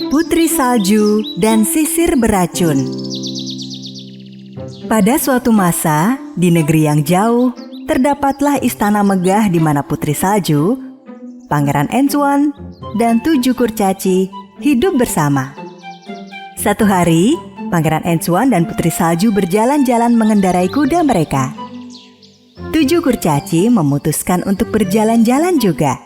Putri Salju dan Sisir Beracun. Pada suatu masa, di negeri yang jauh, terdapatlah istana megah di mana Putri Salju, Pangeran Antoine, dan 7 kurcaci hidup bersama. Satu hari, Pangeran Antoine dan Putri Salju berjalan-jalan mengendarai kuda mereka. 7 kurcaci memutuskan untuk berjalan-jalan juga.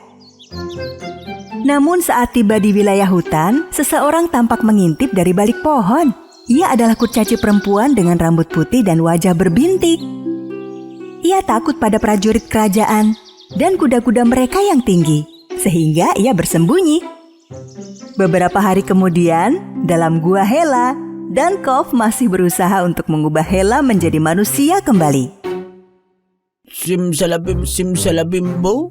Namun saat tiba di wilayah hutan, seseorang tampak mengintip dari balik pohon. Ia adalah kurcaci perempuan dengan rambut putih dan wajah berbintik. Ia takut pada prajurit kerajaan dan kuda-kuda mereka yang tinggi, sehingga ia bersembunyi. Beberapa hari kemudian, dalam gua Hela, Dunkov masih berusaha untuk mengubah Hela menjadi manusia kembali. Simsalabim simsalabimbo.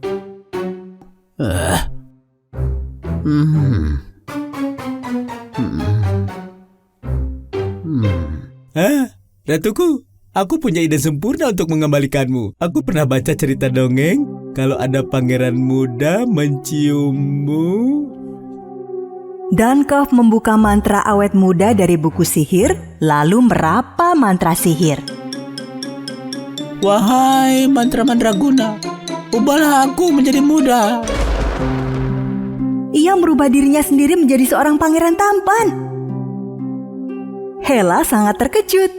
Ratuku, aku punya ide sempurna untuk mengembalikanmu. Aku pernah baca cerita dongeng kalau ada pangeran muda menciummu. Dunkov membuka mantra awet muda dari buku sihir, lalu merapa mantra sihir. Wahai mantra mandraguna, ubahlah aku menjadi muda. Ia merubah dirinya sendiri menjadi seorang pangeran tampan. Hela sangat terkejut.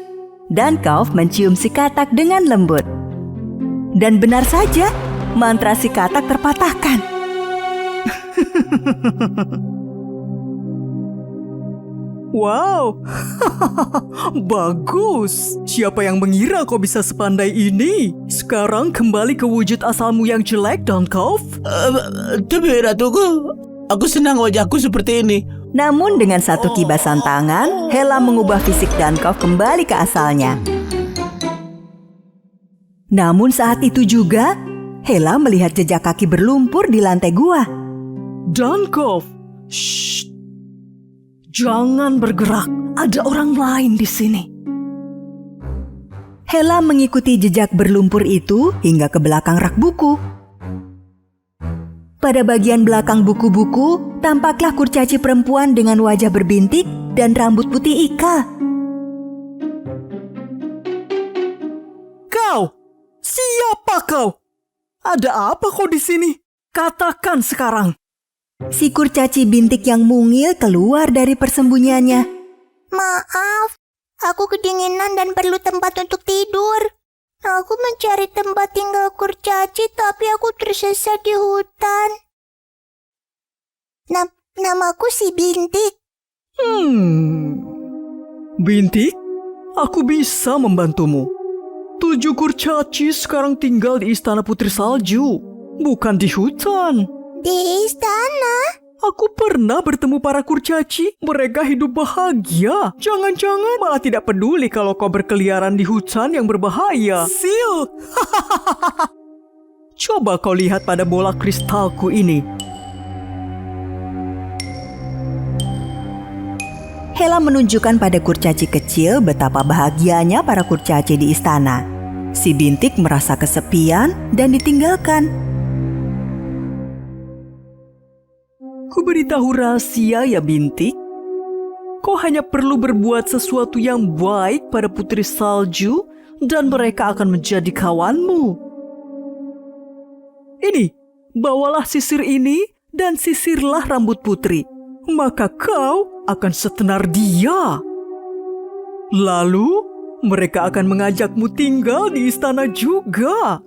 Dunkov mencium si katak dengan lembut. Dan benar saja, mantra si katak terpatahkan. Wow, bagus. Siapa yang mengira kau bisa sepandai ini? Sekarang kembali ke wujud asalmu yang jelek, Dunkov. Tapi Ratuku, aku senang wajahku seperti ini. Namun dengan satu kibasan tangan, Hela mengubah fisik Dunkov kembali ke asalnya. Namun saat itu juga, Hela melihat jejak kaki berlumpur di lantai gua. Dunkov, shh. Jangan bergerak, ada orang lain di sini. Hela mengikuti jejak berlumpur itu hingga ke belakang rak buku. Pada bagian belakang buku-buku, tampaklah kurcaci perempuan dengan wajah berbintik dan rambut putih ika. Kau, siapa kau? Ada apa kau di sini? Katakan sekarang. Si kurcaci bintik yang mungil keluar dari persembunyiannya. Maaf, aku kedinginan dan perlu tempat untuk tidur. Aku mencari tempat tinggal kurcaci, tapi aku tersesat di hutan. Namaku si Bintik. Bintik, aku bisa membantumu. 7 kurcaci sekarang tinggal di istana Putri Salju, bukan di hutan. Di istana? Aku pernah bertemu para kurcaci. Mereka hidup bahagia. Jangan-jangan malah tidak peduli kalau kau berkeliaran di hutan yang berbahaya. Sil! Coba kau lihat pada bola kristalku ini. Hela menunjukkan pada kurcaci kecil betapa bahagianya para kurcaci di istana. Si bintik merasa kesepian dan ditinggalkan. Kuberitahu rahasia ya Bintik. Kau hanya perlu berbuat sesuatu yang baik pada Putri Salju dan mereka akan menjadi kawanmu. Ini, bawalah sisir ini dan sisirlah rambut putri. Maka kau akan setenar dia. Lalu, mereka akan mengajakmu tinggal di istana juga.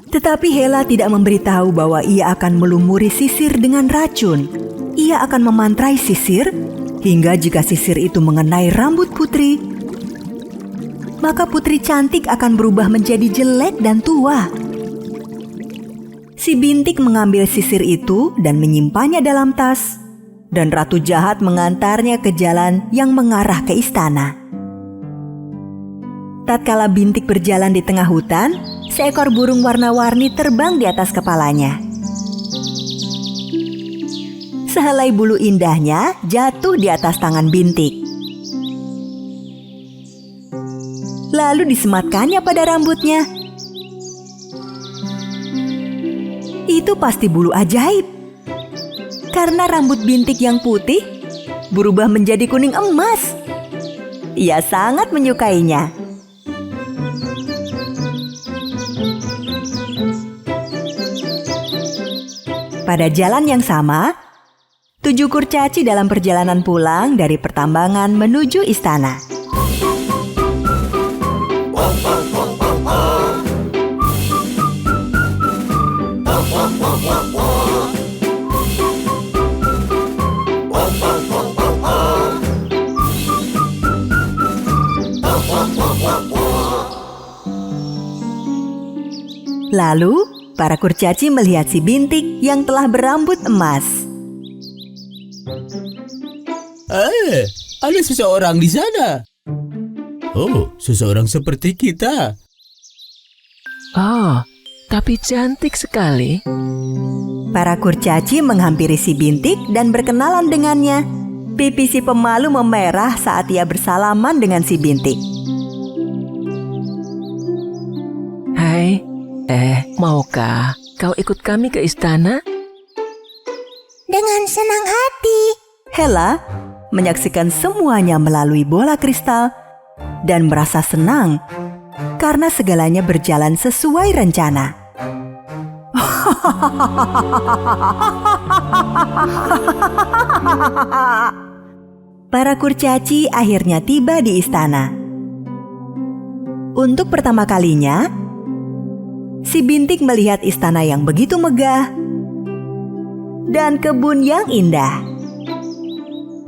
Tetapi Hela tidak memberitahu bahwa ia akan melumuri sisir dengan racun. Ia akan memantrai sisir, hingga jika sisir itu mengenai rambut putri, maka putri cantik akan berubah menjadi jelek dan tua. Si bintik mengambil sisir itu dan menyimpannya dalam tas, dan ratu jahat mengantarnya ke jalan yang mengarah ke istana. Tatkala bintik berjalan di tengah hutan, seekor burung warna-warni terbang di atas kepalanya. Sehelai bulu indahnya jatuh di atas tangan bintik. Lalu disematkannya pada rambutnya. Itu pasti bulu ajaib. karena rambut Bintik yang putih berubah menjadi kuning emas. Ia sangat menyukainya. Pada jalan yang sama, 7 kurcaci dalam perjalanan pulang dari pertambangan menuju istana. Lalu, para kurcaci melihat si Bintik yang telah berambut emas. Ada seseorang di sana. Oh, seseorang seperti kita. Oh, tapi cantik sekali. Para kurcaci menghampiri si Bintik dan berkenalan dengannya. Pipi si pemalu memerah saat ia bersalaman dengan si Bintik. Hai, maukah kau ikut kami ke istana? Dengan senang hati. Hela menyaksikan semuanya melalui bola kristal dan merasa senang karena segalanya berjalan sesuai rencana. Para kurcaci akhirnya tiba di istana. Untuk pertama kalinya, si Bintik melihat istana yang begitu megah dan kebun yang indah.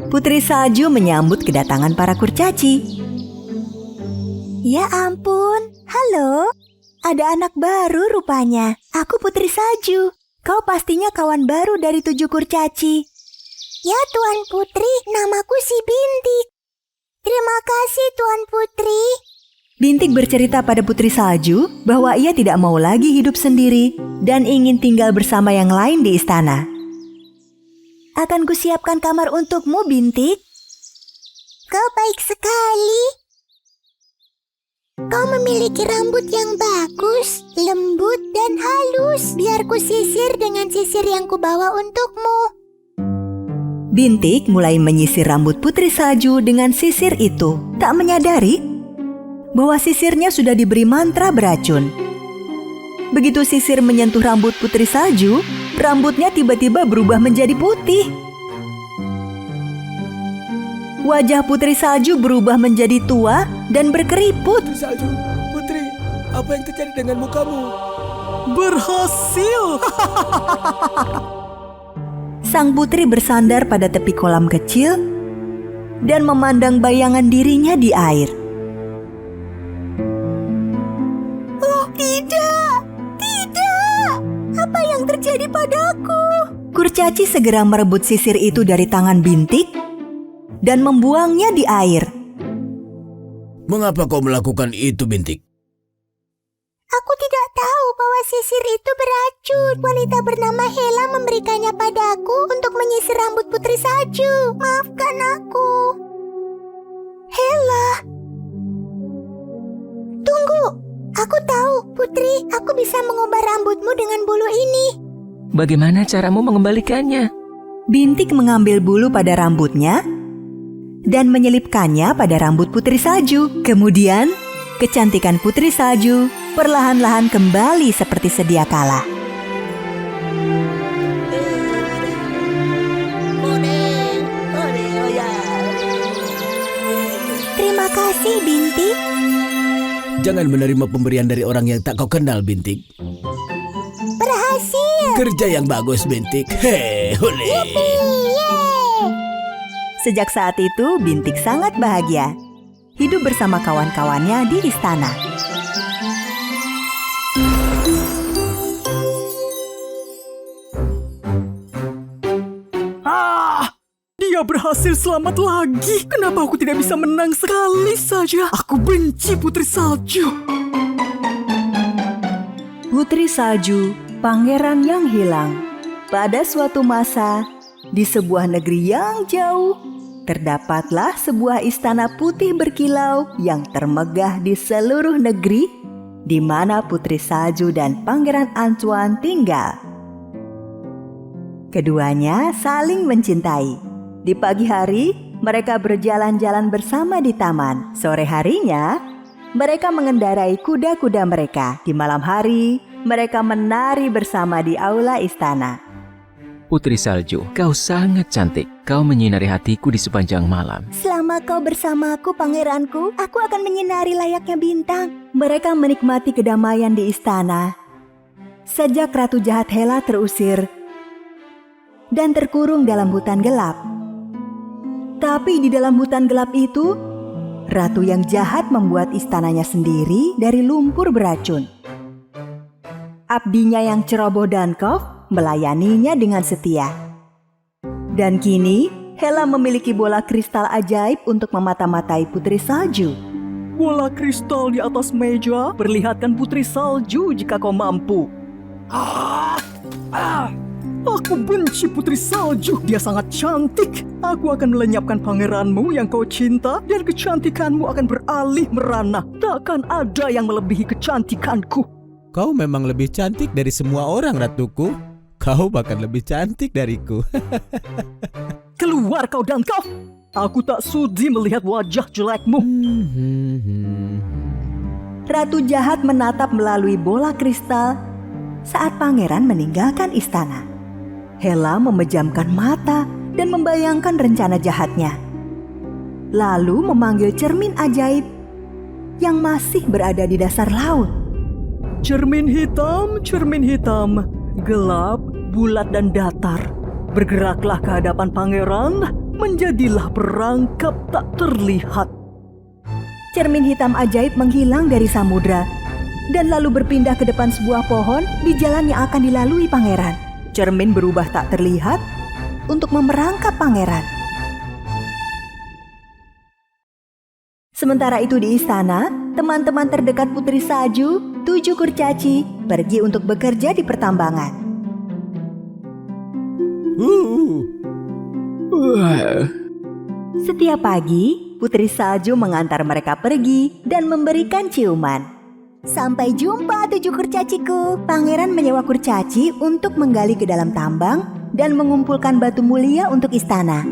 Putri Salju menyambut kedatangan para kurcaci. Ya ampun, halo. Ada anak baru rupanya. Aku Putri Salju. Kau pastinya kawan baru dari 7 kurcaci. Ya Tuan Putri, namaku si Bintik. Terima kasih Tuan Putri. Bintik bercerita pada Putri Salju bahwa ia tidak mau lagi hidup sendiri dan ingin tinggal bersama yang lain di istana. Akan kusiapkan kamar untukmu, Bintik. Kau baik sekali. Kau memiliki rambut yang bagus, lembut dan halus. Biar ku sisir dengan sisir yang kubawa untukmu. Bintik mulai menyisir rambut Putri Salju dengan sisir itu, tak menyadari bahwa sisirnya sudah diberi mantra beracun. Begitu sisir menyentuh rambut Putri Salju, rambutnya tiba-tiba berubah menjadi putih. Wajah Putri Salju berubah menjadi tua dan berkeriput. Putri Salju, Putri, apa yang terjadi dengan mukamu? Berhasil! Sang putri bersandar pada tepi kolam kecil dan memandang bayangan dirinya di air. Tidak! Apa yang terjadi padaku? Kurcaci segera merebut sisir itu dari tangan Bintik dan membuangnya di air. Mengapa kau melakukan itu, Bintik? Aku tidak tahu bahwa sisir itu beracun. Wanita bernama Hela memberikannya padaku untuk menyisir rambut Putri Salju. Maafkan aku. Hela. Tunggu. Aku tahu, Putri. Aku bisa mengubah rambutmu dengan bulu ini. Bagaimana caramu mengembalikannya? Bintik mengambil bulu pada rambutnya dan menyelipkannya pada rambut Putri Salju. Kemudian, kecantikan Putri Salju perlahan-lahan kembali seperti sedia kala. Terima kasih, Bintik. Jangan menerima pemberian dari orang yang tak kau kenal, Bintik. Berhasil. Kerja yang bagus, Bintik. Hole. Yeay. Sejak saat itu, Bintik sangat bahagia. Hidup bersama kawan-kawannya di istana. Dia berhasil selamat lagi. Kenapa aku tidak bisa menang sekali saja? Aku benci Putri Salju. Putri Salju, pangeran yang hilang. Pada suatu masa, di sebuah negeri yang jauh, terdapatlah sebuah istana putih berkilau yang termegah di seluruh negeri, di mana Putri Salju dan Pangeran Antoine tinggal. Keduanya saling mencintai. Di pagi hari, mereka berjalan-jalan bersama di taman. Sore harinya, mereka mengendarai kuda-kuda mereka. Di malam hari, mereka menari bersama di aula istana. Putri Salju, kau sangat cantik. Kau menyinari hatiku di sepanjang malam. Selama kau bersamaku, pangeranku, aku akan menyinari layaknya bintang. Mereka menikmati kedamaian di istana. Sejak Ratu Jahat Hela terusir dan terkurung dalam hutan gelap. Tapi di dalam hutan gelap itu, ratu yang jahat membuat istananya sendiri dari lumpur beracun. Abdinya yang ceroboh Dankov melayaninya dengan setia. Dan kini, Hela memiliki bola kristal ajaib untuk memata-matai Putri Salju. Bola kristal di atas meja perlihatkan Putri Salju jika kau mampu. Aku benci Putri Salju, dia sangat cantik. Aku akan melenyapkan pangeranmu yang kau cinta dan kecantikanmu akan beralih merana. Takkan ada yang melebihi kecantikanku. Kau memang lebih cantik dari semua orang, ratuku. Kau bahkan lebih cantik dariku. Keluar kau Dankov. Aku tak sudi melihat wajah jelekmu. Ratu jahat menatap melalui bola kristal saat pangeran meninggalkan istana. Hela memejamkan mata dan membayangkan rencana jahatnya. Lalu memanggil cermin ajaib yang masih berada di dasar laut. Cermin hitam, gelap, bulat dan datar. Bergeraklah ke hadapan pangeran, menjadilah perangkap tak terlihat. Cermin hitam ajaib menghilang dari samudra dan lalu berpindah ke depan sebuah pohon di jalan yang akan dilalui pangeran. Cermin berubah tak terlihat untuk memerangkap pangeran. Sementara itu di istana, teman-teman terdekat Putri Salju, 7 kurcaci, pergi untuk bekerja di pertambangan. Setiap pagi, Putri Salju mengantar mereka pergi dan memberikan ciuman. Sampai jumpa 7 kurcaciku. Pangeran menyewa kurcaci untuk menggali ke dalam tambang dan mengumpulkan batu mulia untuk istana.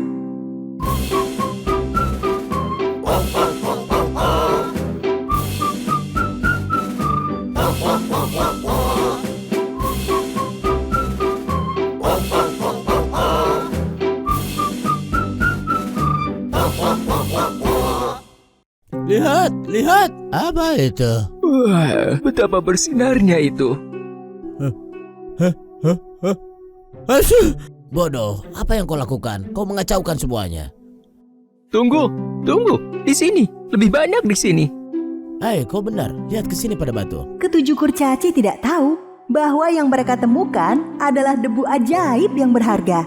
Lihat, apa itu? Wah, betapa bersinarnya itu. Asyik! Bodoh, apa yang kau lakukan? Kau mengacaukan semuanya. Tunggu, di sini. Lebih banyak di sini. Hai, kau benar. Lihat ke sini pada batu. Ketujuh kurcaci tidak tahu bahwa yang mereka temukan adalah debu ajaib yang berharga.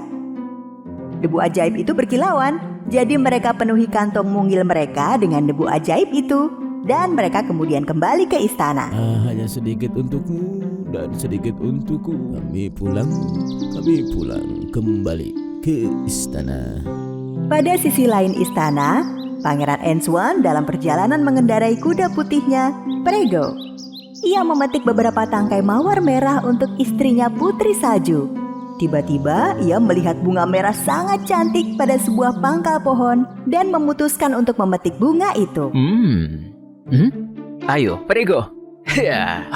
Debu ajaib itu berkilauan, jadi mereka penuhi kantong mungil mereka dengan debu ajaib itu. Dan mereka kemudian kembali ke istana. Hanya sedikit untukmu dan sedikit untukku. Kami pulang kembali ke istana. Pada sisi lain istana, Pangeran Enswan dalam perjalanan mengendarai kuda putihnya, Prego. Ia memetik beberapa tangkai mawar merah untuk istrinya Putri Salju. Tiba-tiba ia melihat bunga merah sangat cantik pada sebuah pangkal pohon dan memutuskan untuk memetik bunga itu. Ayo, Prego. Ya,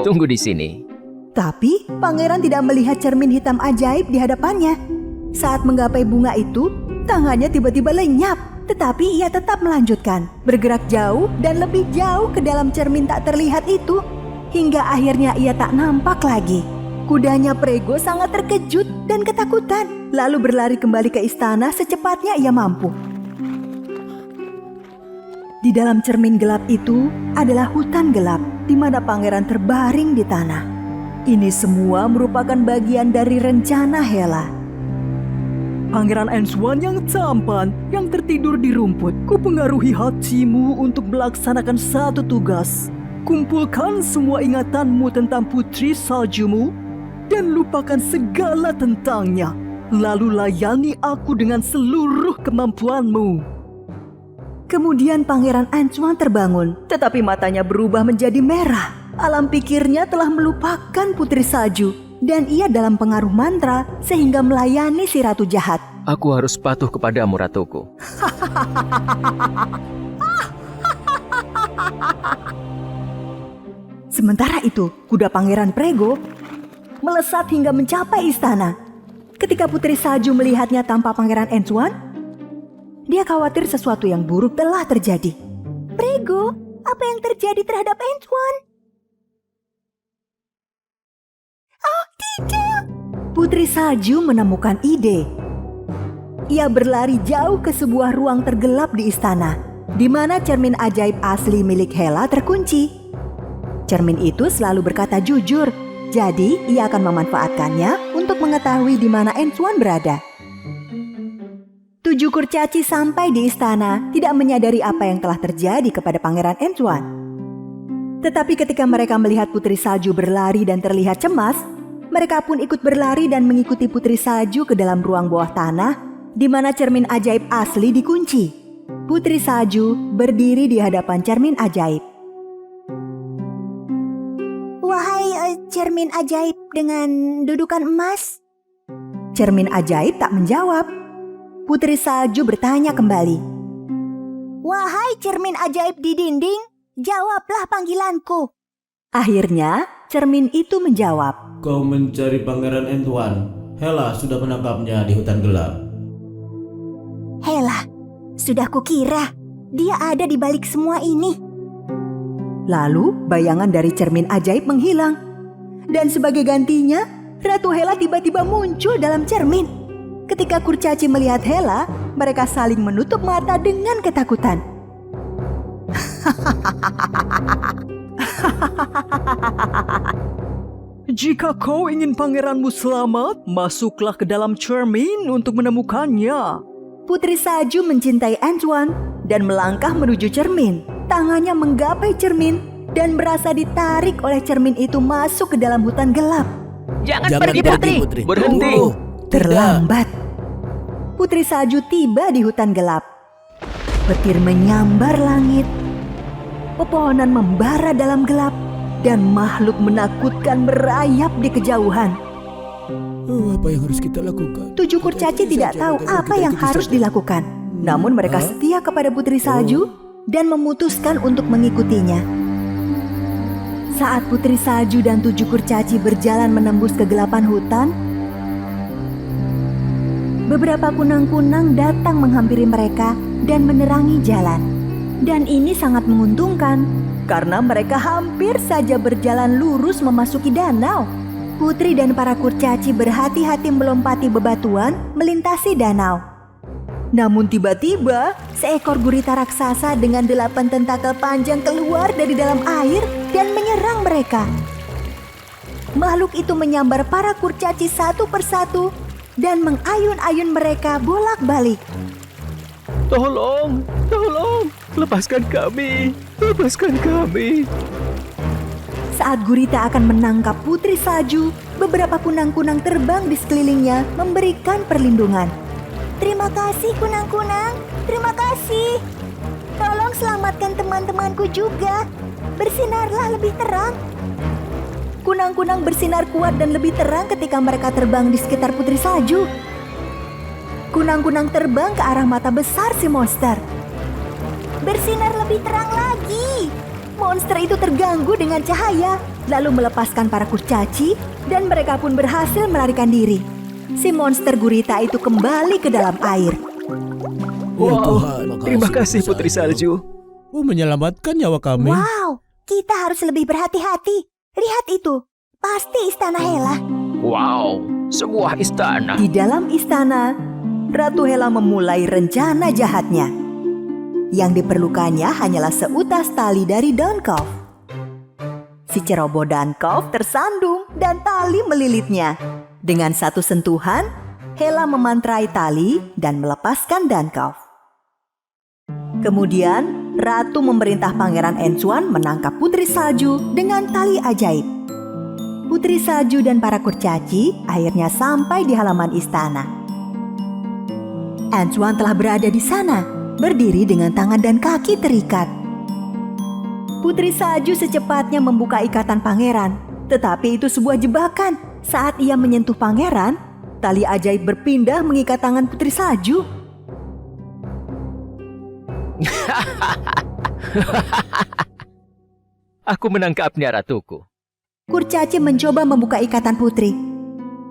tunggu di sini. Tapi pangeran tidak melihat cermin hitam ajaib di hadapannya. Saat menggapai bunga itu, tangannya tiba-tiba lenyap. Tetapi ia tetap melanjutkan, bergerak jauh dan lebih jauh ke dalam cermin tak terlihat itu. Hingga akhirnya ia tak nampak lagi. Kudanya Prego sangat terkejut dan ketakutan. Lalu berlari kembali ke istana secepatnya ia mampu. Di dalam cermin gelap itu adalah hutan gelap di mana pangeran terbaring di tanah. Ini semua merupakan bagian dari rencana Hela. Pangeran Enswan yang tampan, yang tertidur di rumput, kupengaruhi hatimu untuk melaksanakan satu tugas. Kumpulkan semua ingatanmu tentang Putri Saljumu dan lupakan segala tentangnya. Lalu layani aku dengan seluruh kemampuanmu. Kemudian Pangeran Enswan terbangun, tetapi matanya berubah menjadi merah. Alam pikirnya telah melupakan Putri Salju. dan ia dalam pengaruh mantra sehingga melayani si ratu jahat. Aku harus patuh kepadamu, ratuku. Sementara itu, kuda Pangeran Prego melesat hingga mencapai istana. Ketika Putri Salju melihatnya tanpa Pangeran Antoine, dia khawatir sesuatu yang buruk telah terjadi. Prego, apa yang terjadi terhadap Antoine? Oh, tidak! Putri Salju menemukan ide. Ia berlari jauh ke sebuah ruang tergelap di istana, di mana cermin ajaib asli milik Hela terkunci. Cermin itu selalu berkata jujur, jadi ia akan memanfaatkannya untuk mengetahui di mana Antoine berada. 7 kurcaci sampai di istana tidak menyadari apa yang telah terjadi kepada Pangeran Antoine. Tetapi ketika mereka melihat Putri Salju berlari dan terlihat cemas, mereka pun ikut berlari dan mengikuti Putri Salju ke dalam ruang bawah tanah di mana cermin ajaib asli dikunci. Putri Salju berdiri di hadapan cermin ajaib. Wahai cermin ajaib dengan dudukan emas. Cermin ajaib tak menjawab. Putri Salju bertanya kembali. Wahai cermin ajaib di dinding, jawablah panggilanku. Akhirnya, cermin itu menjawab. Kau mencari Pangeran Antoine. Hela sudah menangkapnya di hutan gelap. Hela, sudah kukira dia ada di balik semua ini. Lalu, bayangan dari cermin ajaib menghilang. Dan sebagai gantinya, Ratu Hela tiba-tiba muncul dalam cermin. Ketika kurcaci melihat Hela, mereka saling menutup mata dengan ketakutan. Jika kau ingin pangeranmu selamat, masuklah ke dalam cermin untuk menemukannya. Putri Salju mencintai Antoine dan melangkah menuju cermin. Tangannya menggapai cermin dan berasa ditarik oleh cermin itu masuk ke dalam hutan gelap. Jangan pergi, Putri. Berhenti. Terlambat. Putri Salju tiba di hutan gelap. Petir menyambar langit. Pepohonan membara dalam gelap dan makhluk menakutkan merayap di kejauhan. Apa yang harus kita lakukan? 7 kurcaci tidak tahu apa yang harus dilakukan. Namun mereka setia kepada Putri Salju dan memutuskan untuk mengikutinya. Saat Putri Salju dan 7 kurcaci berjalan menembus kegelapan hutan, beberapa kunang-kunang datang menghampiri mereka dan menerangi jalan. Dan ini sangat menguntungkan, karena mereka hampir saja berjalan lurus memasuki danau. Putri dan para kurcaci berhati-hati melompati bebatuan melintasi danau. Namun tiba-tiba, seekor gurita raksasa dengan 8 tentakel panjang keluar dari dalam air dan menyerang mereka. Makhluk itu menyambar para kurcaci satu persatu dan mengayun-ayun mereka bolak-balik. Tolong, lepaskan kami. Saat gurita akan menangkap Putri Salju, beberapa kunang-kunang terbang di sekelilingnya memberikan perlindungan. Terima kasih kunang-kunang, terima kasih. Tolong selamatkan teman-temanku juga. Bersinarlah lebih terang. Kunang-kunang bersinar kuat dan lebih terang ketika mereka terbang di sekitar Putri Salju. Kunang-kunang terbang ke arah mata besar si monster. Bersinar lebih terang lagi. Monster itu terganggu dengan cahaya, lalu melepaskan para kurcaci dan mereka pun berhasil melarikan diri. Si monster gurita itu kembali ke dalam air. Wow, terima kasih Putri Salju. Menyelamatkan nyawa kami. Wow, kita harus lebih berhati-hati. Lihat itu, pasti istana Hela. Wow, sebuah istana. Di dalam istana, Ratu Hela memulai rencana jahatnya. Yang diperlukannya hanyalah seutas tali dari Dunkov. Si ceroboh Dunkov tersandung dan tali melilitnya. Dengan satu sentuhan, Hela memantrai tali dan melepaskan Dunkov. Kemudian, Ratu memerintah Pangeran Antoine menangkap Putri Salju dengan tali ajaib. Putri Salju dan para kurcaci akhirnya sampai di halaman istana. Antoine telah berada di sana, berdiri dengan tangan dan kaki terikat. Putri Salju secepatnya membuka ikatan pangeran, tetapi itu sebuah jebakan Saat ia menyentuh pangeran, tali ajaib berpindah mengikat tangan Putri Salju. Aku menangkapnya, ratuku. Kurcaci mencoba membuka ikatan putri.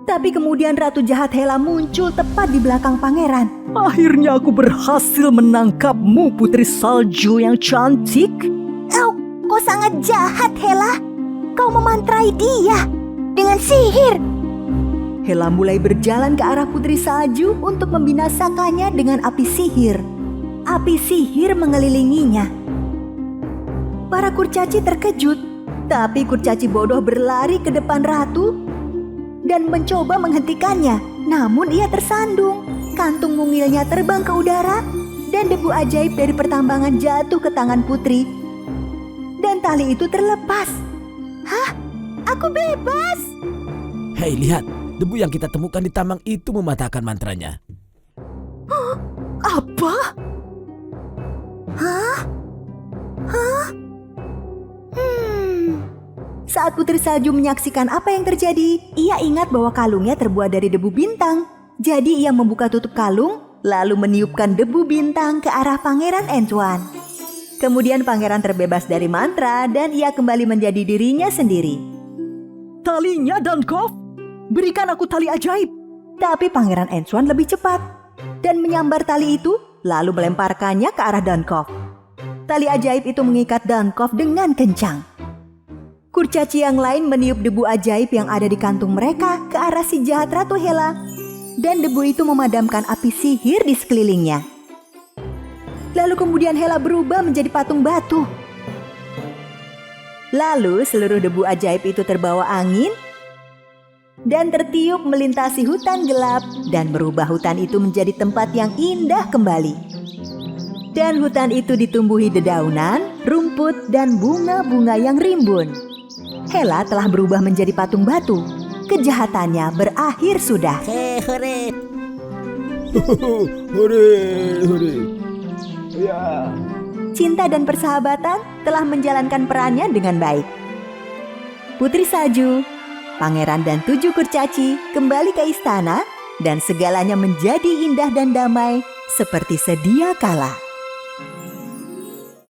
Tapi kemudian Ratu Jahat Hela muncul tepat di belakang pangeran. Akhirnya aku berhasil menangkapmu, Putri Salju yang cantik. Kau sangat jahat, Hela. Kau memantrai dia dengan sihir. Hela mulai berjalan ke arah Putri Salju untuk membinasakannya dengan api sihir. Api sihir mengelilinginya. Para kurcaci terkejut, tapi kurcaci bodoh berlari ke depan ratu dan mencoba menghentikannya. Namun ia tersandung. Kantung mungilnya terbang ke udara dan debu ajaib dari pertambangan jatuh ke tangan putri. Dan tali itu terlepas. Hah? Aku bebas. Hei, lihat. Debu yang kita temukan di tambang itu mematahkan mantranya. Apa? Hah? Saat Putri Salju menyaksikan apa yang terjadi, ia ingat bahwa kalungnya terbuat dari debu bintang. Jadi ia membuka tutup kalung, lalu meniupkan debu bintang ke arah Pangeran Antoine. Kemudian pangeran terbebas dari mantra dan ia kembali menjadi dirinya sendiri. Talinya, Dunkov. Berikan aku tali ajaib. Tapi Pangeran Antoine lebih cepat dan menyambar tali itu, lalu melemparkannya ke arah Dunkov. Tali ajaib itu mengikat Dunkov dengan kencang. Kurcaci yang lain meniup debu ajaib yang ada di kantung mereka ke arah si jahat Ratu Hela, dan debu itu memadamkan api sihir di sekelilingnya. Lalu kemudian Hela berubah menjadi patung batu. Lalu seluruh debu ajaib itu terbawa angin dan tertiup melintasi hutan gelap dan merubah hutan itu menjadi tempat yang indah kembali. Dan hutan itu ditumbuhi dedaunan, rumput, dan bunga-bunga yang rimbun. Hela telah berubah menjadi patung batu. Kejahatannya berakhir sudah. Hore. Hore. Ya. Cinta dan persahabatan telah menjalankan perannya dengan baik. Putri Salju, Pangeran dan 7 kurcaci kembali ke istana dan segalanya menjadi indah dan damai seperti sedia kala.